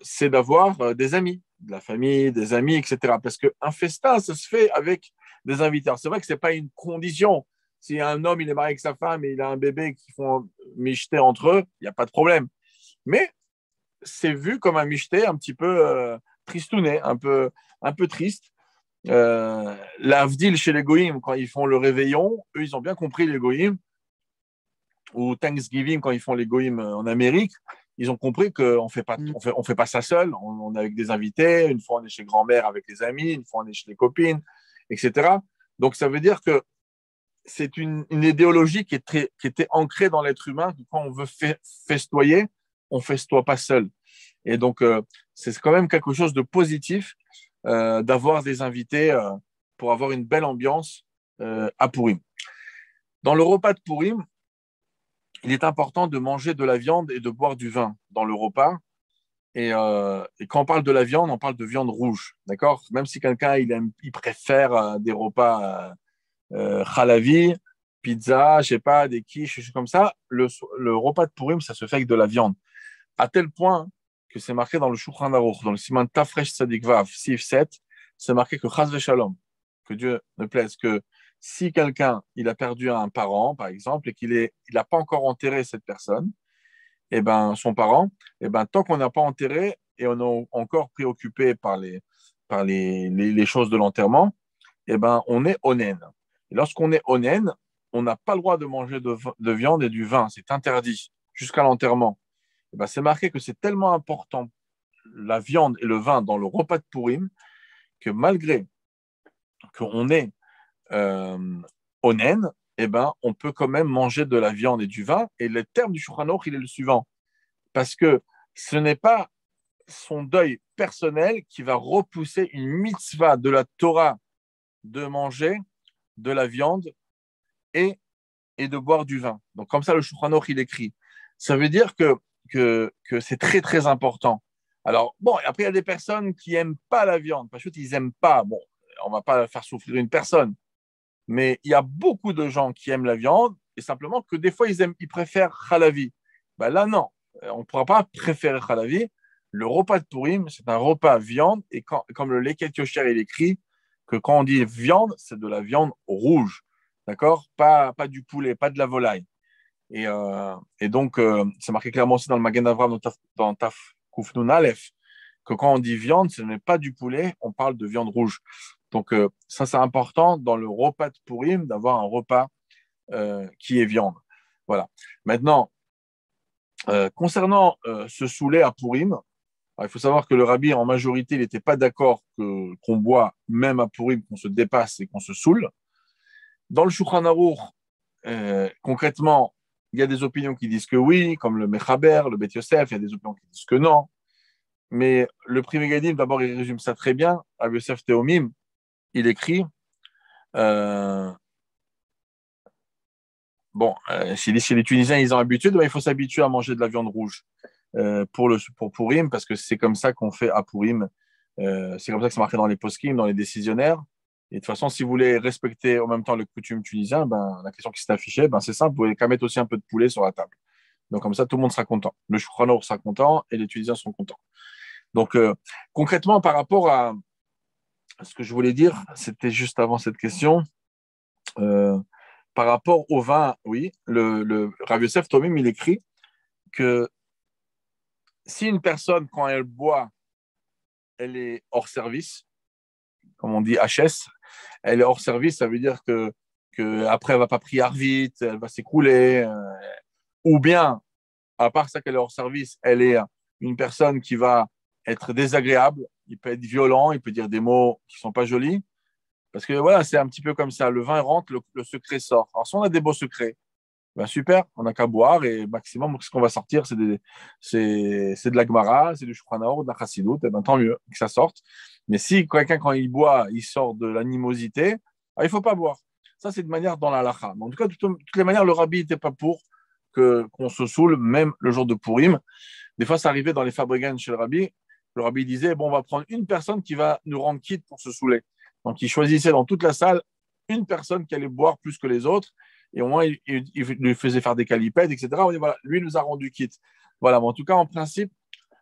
c'est d'avoir des amis, de la famille, des amis, etc. Parce qu'un festin, ça se fait avec des invités. Alors, c'est vrai que ce n'est pas une condition. Si un homme, il est marié avec sa femme et il a un bébé qui font micheter entre eux, il n'y a pas de problème. Mais c'est vu comme un micheté un petit peu tristounet, un peu triste. L'Avdil chez les Goïms, quand ils font le réveillon, eux, ils ont bien compris les Goïms, ou Thanksgiving, quand ils font les Goïms en Amérique, ils ont compris qu'on on fait pas ça seul. On est avec des invités. Une fois, on est chez grand-mère avec les amis. Une fois, on est chez les copines, etc. Donc, ça veut dire que c'est une idéologie qui était ancrée dans l'être humain. Que quand on veut festoyer, on ne festoie pas seul. Et donc, c'est quand même quelque chose de positif d'avoir des invités pour avoir une belle ambiance à Purim. Dans le repas de Purim, il est important de manger de la viande et de boire du vin dans le repas. Et quand on parle de la viande, on parle de viande rouge, d'accord? Même si quelqu'un il préfère des repas halavi, pizza, je sais pas, des quiches, des choses comme ça, le repas de Purim, ça se fait avec de la viande. À tel point que c'est marqué dans le Shulchan Aruch, dans le Siman Tafresh Tzadik Vav, Sif 7, c'est marqué que Chas v'Shalom, que Dieu ne plaise, que si quelqu'un il a perdu un parent, par exemple, et qu'il n'a pas encore enterré cette personne, et ben son parent, et ben tant qu'on n'a pas enterré et on est encore préoccupé par les choses de l'enterrement, et ben on est onen. Et lorsqu'on est onen, on n'a pas le droit de manger de viande et du vin, c'est interdit jusqu'à l'enterrement. Et ben c'est marqué que c'est tellement important la viande et le vin dans le repas de Purim que malgré qu'on est onen, eh ben, on peut quand même manger de la viande et du vin. Et le terme du Shulchan Aruch, il est le suivant. Parce que ce n'est pas son deuil personnel qui va repousser une mitzvah de la Torah de manger de la viande et, et de boire du vin. Donc, comme ça, le Shulchan Aruch, il écrit. Ça veut dire que c'est très, très important. Alors, bon, après, il y a des personnes qui n'aiment pas la viande. Parce qu'ils n'aiment pas. Bon, on ne va pas faire souffrir une personne. Mais il y a beaucoup de gens qui aiment la viande et simplement que des fois, ils préfèrent halavi. Ben là, non. On ne pourra pas préférer halavi. Le repas de Purim, c'est un repas viande et comme le Leket Yosher, il écrit que quand on dit viande, c'est de la viande rouge. D'accord? Pas du poulet, pas de la volaille. Et donc, c'est marqué clairement aussi dans le Magen Avraham, dans Taf Kufnun Aleph, que quand on dit viande, ce n'est pas du poulet, on parle de viande rouge. Donc, ça, c'est important dans le repas de Purim d'avoir un repas qui est viande. Voilà. Maintenant, concernant ce soulet à Purim, il faut savoir que le rabbi, en majorité, il n'était pas d'accord qu'on boit même à Purim, qu'on se dépasse et qu'on se saoule. Dans le Shulchan Aruch, concrètement, il y a des opinions qui disent que oui, comme le Mechaber, le Bet Yosef, il y a des opinions qui disent que non. Mais le Pri Megadim, d'abord, il résume ça très bien. Rabbi Yosef Teomim, il écrit euh, bon, chez les Tunisiens, ils ont l'habitude, il faut s'habituer à manger de la viande rouge pour Purim, parce que c'est comme ça qu'on fait à Purim. C'est comme ça que c'est marqué dans les poskim, dans les décisionnaires. Et de toute façon, si vous voulez respecter en même temps les coutumes tunisiennes, ben, la question qui s'est affichée, ben, c'est simple, vous pouvez qu'à mettre aussi un peu de poulet sur la table. Donc comme ça, tout le monde sera content. Le Shulchan Aruch sera content et les Tunisiens seront contents. Donc concrètement, par rapport à ce que je voulais dire, c'était juste avant cette question. Euh, Par rapport au vin, oui, le Rav Yosef Tomim, il écrit que si une personne, quand elle boit, elle est hors service, comme on dit HS, elle est hors service, ça veut dire que après elle va pas prier vite, elle va s'écrouler, ou bien, à part ça qu'elle est hors service, elle est une personne qui va être désagréable, il peut être violent, il peut dire des mots qui sont pas jolis, parce que voilà, c'est un petit peu comme ça, le vin rentre, le secret sort. Alors si on a des beaux secrets, ben super, on n'a qu'à boire et maximum, ce qu'on va sortir, c'est de la Gemara, c'est du Shulchan Aruch, de la Chassidut, et ben tant mieux que ça sorte. Mais si quelqu'un, quand il boit, il sort de l'animosité, il ne faut pas boire. Ça, c'est de manière dans la halakha. Mais en tout cas, de toutes les manières, le rabbi n'était pas pour qu'on se saoule, même le jour de Purim. Des fois, ça arrivait dans les fabricants chez le rabbi. Le rabbi disait, bon, on va prendre une personne qui va nous rendre quitte pour se saouler. Donc, il choisissait dans toute la salle une personne qui allait boire plus que les autres. Et au moins, il lui faisait faire des calipettes, etc. On dit, voilà, lui nous a rendu quitte. Voilà, mais en tout cas, en principe,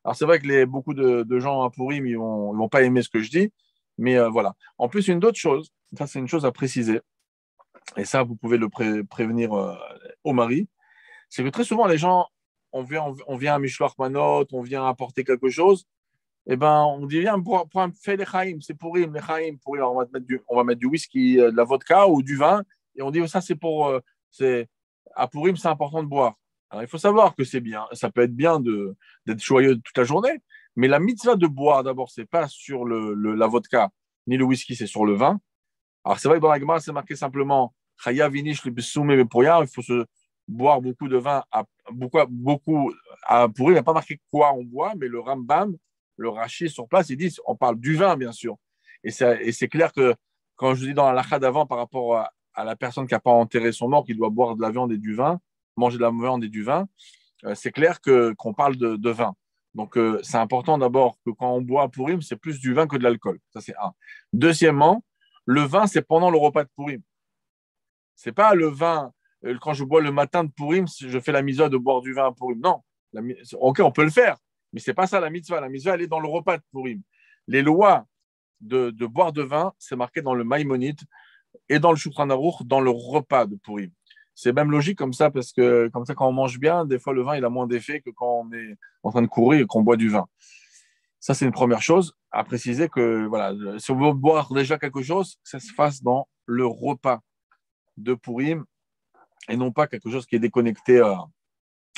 alors c'est vrai que beaucoup de gens à Purim, ils vont pas aimer ce que je dis, mais voilà. En plus, une autre chose, ça c'est une chose à préciser, et ça, vous pouvez le prévenir au mari, c'est que très souvent, les gens, on vient à Mishloach Manot, on vient apporter quelque chose, et ben, on dit, viens, pour un fait les chaim, c'est Purim, les chaim, Purim, alors on va mettre du whisky, de la vodka ou du vin, et on dit, ça c'est à Purim, c'est important de boire. Alors, il faut savoir que c'est bien, ça peut être bien d'être joyeux toute la journée, mais la mitzvah de boire, d'abord, c'est pas sur la vodka ni le whisky, c'est sur le vin. Alors, c'est vrai que dans la Gemara, c'est marqué simplement, Chaya vinish il faut se boire beaucoup de vin, beaucoup à Purim, il n'y a pas marqué quoi on boit, mais le Rambam, le Rashi sur place, ils disent, on parle du vin, bien sûr. Et c'est clair que quand je dis dans la lacha d'avant par rapport à la personne qui n'a pas enterré son mort, qui doit boire de la viande et du vin, manger de la viande et du vin, c'est clair qu'on parle de vin. Donc, c'est important d'abord que quand on boit à Purim, c'est plus du vin que de l'alcool. Ça, c'est un. Deuxièmement, le vin, c'est pendant le repas de Purim. C'est pas le vin, quand je bois le matin de Purim, si je fais la mitzvah de boire du vin à Purim. Non. Ok, on peut le faire, mais c'est pas ça la mitzvah. La mitzvah, elle est dans le repas de Purim. Les lois de boire de vin, c'est marqué dans le Maïmonide et dans le Shulchan Aruch, dans le repas de Purim. C'est même logique comme ça, parce que comme ça, quand on mange bien, des fois, le vin, il a moins d'effet que quand on est en train de courir et qu'on boit du vin. Ça, c'est une première chose à préciser que, voilà, si on veut boire déjà quelque chose, que ça se fasse dans le repas de Purim et non pas quelque chose qui est déconnecté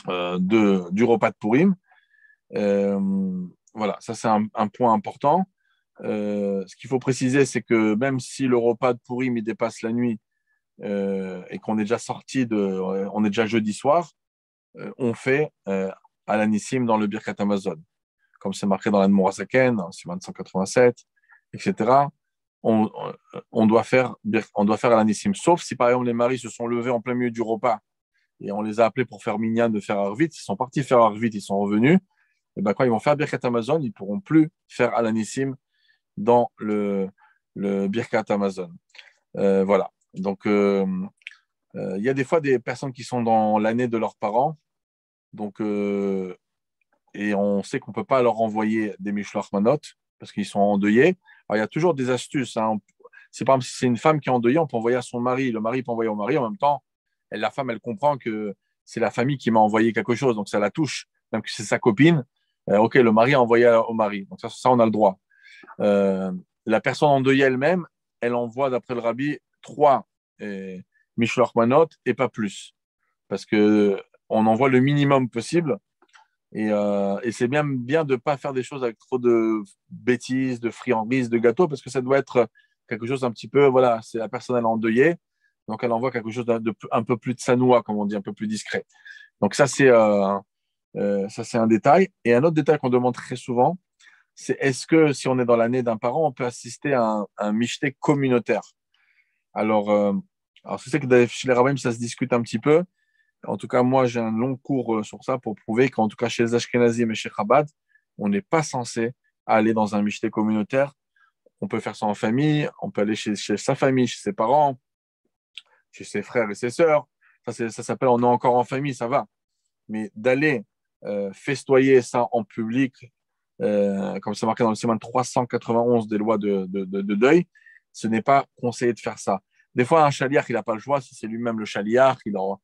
du repas de Purim. Voilà, ça, c'est un point important. Ce qu'il faut préciser, c'est que même si le repas de Purim il dépasse la nuit et qu'on est déjà on est déjà jeudi soir, on fait à l'anissim dans le Birkat Amazon, comme c'est marqué dans l'Admorazaken, dans Siman 187, etc. On, on doit faire à l'anissim, sauf si par exemple les maris se sont levés en plein milieu du repas et on les a appelés pour faire minyan de faire Arvit, ils sont partis faire Arvit, ils sont revenus, et ben quand ils vont faire Birkat Amazon, ils ne pourront plus faire à l'anissim dans le Birkat Amazon. Voilà. Donc, il y a des fois des personnes qui sont dans l'année de leurs parents, donc, et on sait qu'on ne peut pas leur envoyer des Mishloach Manot parce qu'ils sont endeuillés. Alors, il y a toujours des astuces. Hein. C'est par exemple, si c'est une femme qui est endeuillée, on peut envoyer à son mari. Le mari peut envoyer au mari. En même temps, la femme, elle comprend que c'est la famille qui m'a envoyé quelque chose, donc ça la touche. Même que c'est sa copine, Ok, le mari a envoyé au mari. Donc ça, on a le droit. Euh, la personne endeuillée elle-même, elle envoie, d'après le rabbi, 3 Mishloach Manot et pas plus. Parce que on envoie le minimum possible. Et c'est bien de ne pas faire des choses avec trop de bêtises, de friandises, de gâteaux, parce que ça doit être quelque chose un petit peu, voilà, c'est la personne elle est endeuillée, donc elle envoie quelque chose un peu plus de sanoua, comme on dit, un peu plus discret. Donc ça, c'est un détail. Et un autre détail qu'on demande très souvent, c'est est-ce que si on est dans l'année d'un parent, on peut assister à un michté communautaire. Alors, euh, alors, je sais que chez les rabbins, ça se discute un petit peu. En tout cas, moi, j'ai un long cours sur ça pour prouver qu'en tout cas, chez les Ashkenazim et chez Chabad, on n'est pas censé aller dans un michté communautaire. On peut faire ça en famille, on peut aller chez sa famille, chez ses parents, chez ses frères et ses sœurs. Ça s'appelle on est encore en famille, ça va. Mais d'aller festoyer ça en public, comme c'est marqué dans le Siman 391 des lois de deuil, ce n'est pas conseillé de faire ça. Des fois, un chaliar, il n'a pas le choix. Si c'est lui-même le chaliar, ou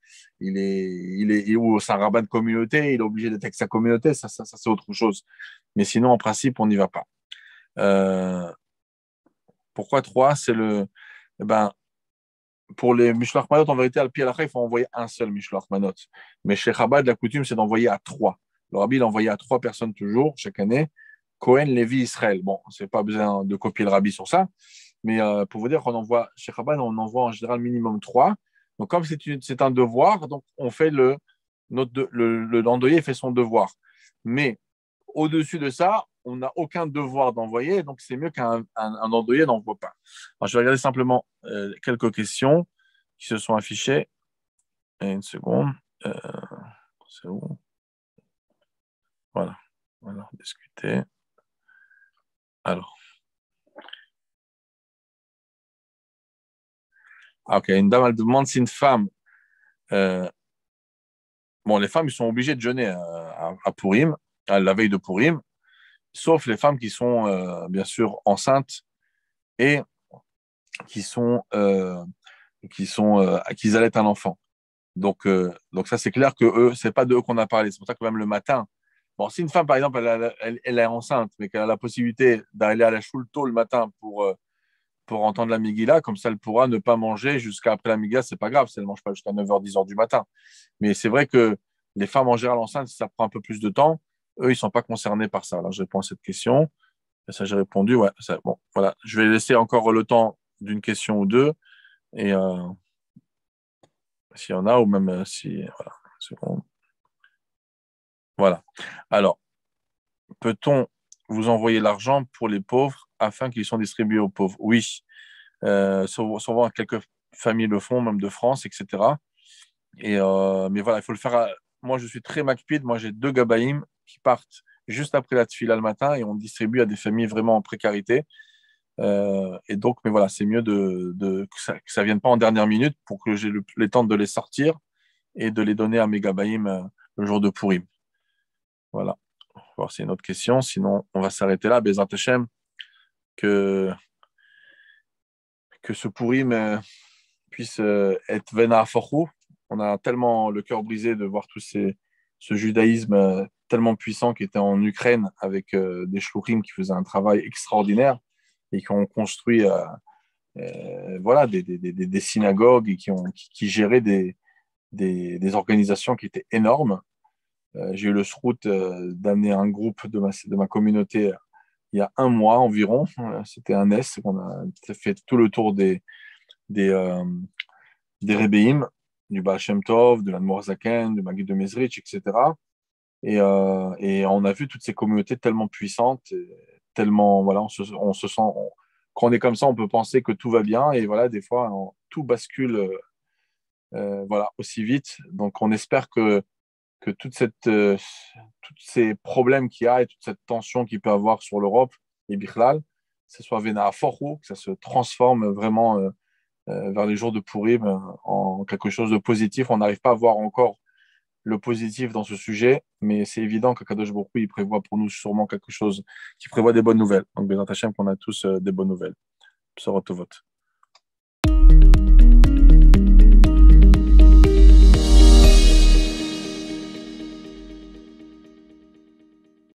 c'est un rabbin de communauté, il est obligé d'être avec sa communauté, ça c'est autre chose. Mais sinon, en principe, on n'y va pas. Euh, Pourquoi 3? Eh ben, pour les Mishloach Manot, en vérité, al pied à la il faut envoyer un seul Mishloach Manot. Mais chez Chabad, la coutume, c'est d'envoyer à 3. Le rabbi, il envoyait à 3 personnes toujours, chaque année. Cohen, Lévi, Israël. Bon, c'est pas besoin de copier le rabbi sur ça. Mais pour vous dire qu'on envoie, chez Chabad, on envoie en général minimum 3. Donc, comme c'est un devoir, donc on fait l'endeuillé fait son devoir. Mais au-dessus de ça, on n'a aucun devoir d'envoyer, donc c'est mieux qu'un endeuillé n'envoie pas. Alors, je vais regarder simplement quelques questions qui se sont affichées. Une seconde. C'est où? Voilà. Voilà, discuter. Alors, ok, une dame, elle demande si une femme. euh, bon, les femmes, ils sont obligées de jeûner à Purim, à la veille de Purim, sauf les femmes qui sont, bien sûr, enceintes et qui sont, qui allaitent un enfant. Donc ça, c'est clair que eux, c'est pas de eux qu'on a parlé. C'est pour ça que même le matin, bon, si une femme, par exemple, elle est enceinte, mais qu'elle a la possibilité d'aller à la choule tôt le matin pour entendre la Megillah, comme ça, elle pourra ne pas manger jusqu'à après la Megillah, c'est pas grave, si elle ne mange pas jusqu'à 9h, 10h du matin. Mais c'est vrai que les femmes en général enceintes, ça prend un peu plus de temps. Eux, ils ne sont pas concernés par ça. Alors, je réponds à cette question. Et ça, j'ai répondu. Ouais, bon, voilà. Je vais laisser encore le temps d'une question ou deux. Et s'il y en a, ou même si. Voilà. C'est bon. Voilà. Alors, peut-on vous envoyer l'argent pour les pauvres afin qu'ils soient distribués aux pauvres? Oui. Souvent, quelques familles le font, même de France, etc. Mais voilà, il faut le faire. Moi, je suis très macpide. Moi, j'ai 2 gabaïm qui partent juste après la tefila le matin et on distribue à des familles vraiment en précarité. Et donc, mais voilà, c'est mieux que ça vienne pas en dernière minute pour que j'ai les temps de les sortir et de les donner à mes gabaïm le jour de Purim. Voilà. On va voir si c'est une autre question. Sinon, on va s'arrêter là. Bezat Hashem, que, que ce Purim puisse être vena forchou. On a tellement le cœur brisé de voir ce judaïsme tellement puissant qui était en Ukraine avec des shluchim qui faisaient un travail extraordinaire et qui ont construit voilà, des synagogues et qui géraient des organisations qui étaient énormes. J'ai eu le srout d'amener un groupe de ma communauté il y a un mois environ. C'était un S. On a fait tout le tour des, euh, des Rebbeim, du Baal Shem Tov, de l'Admor Zaken, du Maguid de Mezrich, etc. Et on a vu toutes ces communautés tellement puissantes, tellement, voilà, on se sent, quand on est comme ça, on peut penser que tout va bien, et voilà, des fois, tout bascule, voilà, aussi vite. Donc, on espère que tous ces problèmes qu'il y a et toute cette tension qu'il peut y avoir sur l'Europe et Bichlal, que ce soit Vena Forou, que ça se transforme vraiment vers les jours de Purim en quelque chose de positif. On n'arrive pas à voir encore le positif dans ce sujet, mais c'est évident qu'Akadosh Baruch Hu, il prévoit pour nous sûrement quelque chose qui prévoit des bonnes nouvelles. Donc, Bézat Hachem, qu'on a tous des bonnes nouvelles. Psorot Tovot.